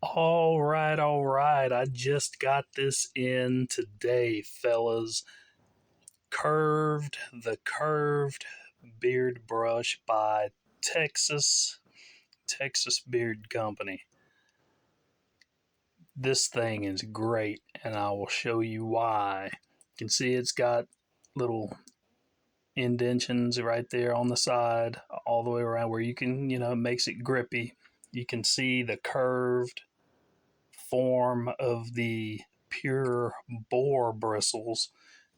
All right, all right. I just got this in today, fellas. The curved beard brush by Texas Beard Company. This thing is great, and I will show you why. You can see it's got little indentions right there on the side, all the way around where you can, it makes it grippy. You can see the curved form of the pure boar bristles.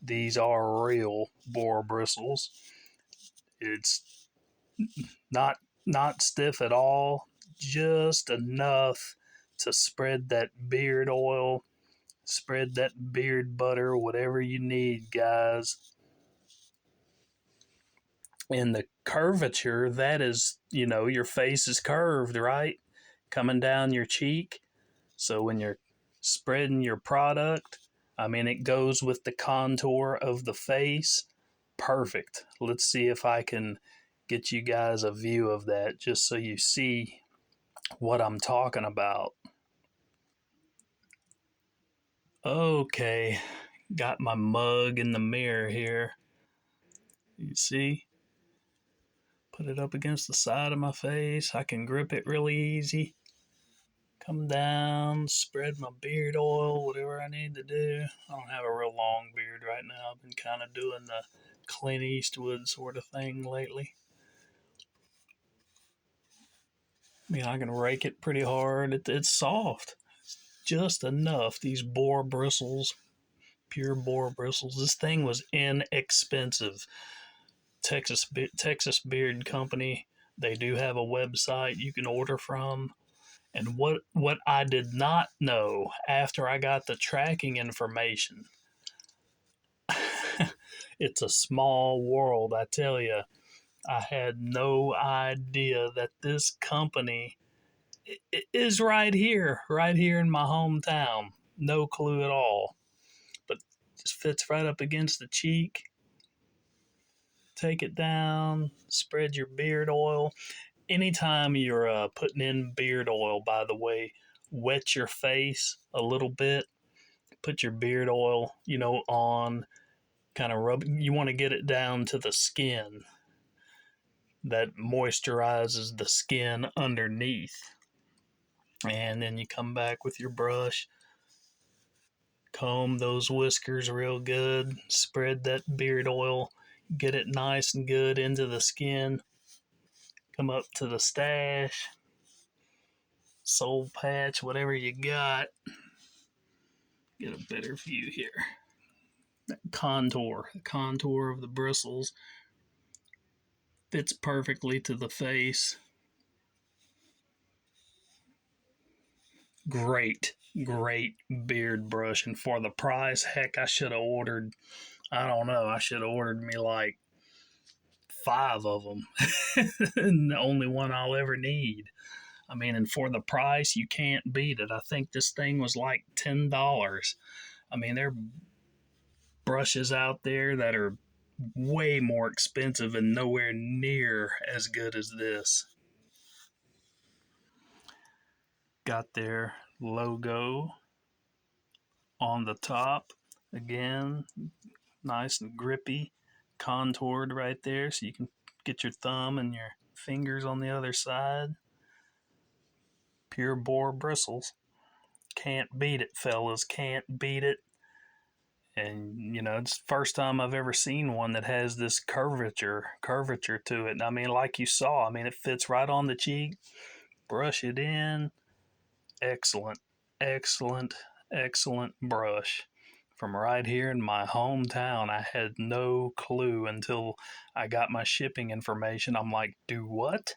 These are real boar bristles. It's not not stiff at all, just enough to spread that beard oil, spread that beard butter, whatever you need, guys. And the curvature, that is, your face is curved, right? Coming down your cheek. So when you're spreading your product, it goes with the contour of the face. Perfect. Let's see if I can get you guys a view of that just so you see what I'm talking about. Okay, got my mug in the mirror here. You see? Put it up against the side of my face. I can grip it really easy. Come down, spread my beard oil, whatever I need to do. I don't have a real long beard right now. I've been kind of doing the Clint Eastwood sort of thing lately. I can rake it pretty hard. It's soft, just enough. These boar bristles, pure boar bristles. This thing was inexpensive. Texas Beard Company. They do have a website you can order from. And what I did not know after I got the tracking information, it's a small world, I tell you. I had no idea that this company is right here in my hometown. No clue at all. But just fits right up against the cheek. Take it down, spread your beard oil. Anytime you're putting in beard oil, by the way, wet your face a little bit. Put your beard oil, on, kind of rub. You want to get it down to the skin. That moisturizes the skin underneath. And then you come back with your brush, comb those whiskers real good, spread that beard oil, get it nice and good into the skin. Come up to the stash, soul patch, whatever you got. Get a better view here. That contour of the bristles fits perfectly to the face. Great, great beard brush. And for the price, heck, I should have ordered, I don't know, I should have ordered me like 5 of them. The only one I'll ever need. And for the price, you can't beat it. I think this thing was like $10. There are brushes out there that are way more expensive and nowhere near as good as this. Got their logo on the top. Again, nice and grippy, contoured right there so you can get your thumb and your fingers on the other side. Pure boar bristles. Can't beat it, fellas. Can't beat it. And it's the first time I've ever seen one that has this curvature to it. Like you saw, it fits right on the cheek. Brush it in. Excellent, excellent, excellent brush from right here in my hometown. I had no clue until I got my shipping information. I'm like, do what?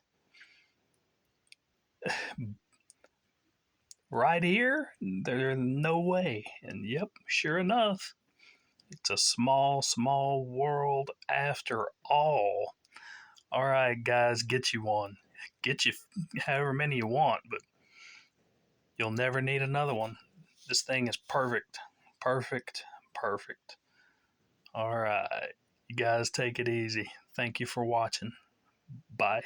Right here? There's no way. And yep, sure enough, it's a small, small world after all. All right, guys, get you one. Get you however many you want, but you'll never need another one. This thing is perfect. Perfect. Perfect. All right. You guys take it easy. Thank you for watching. Bye.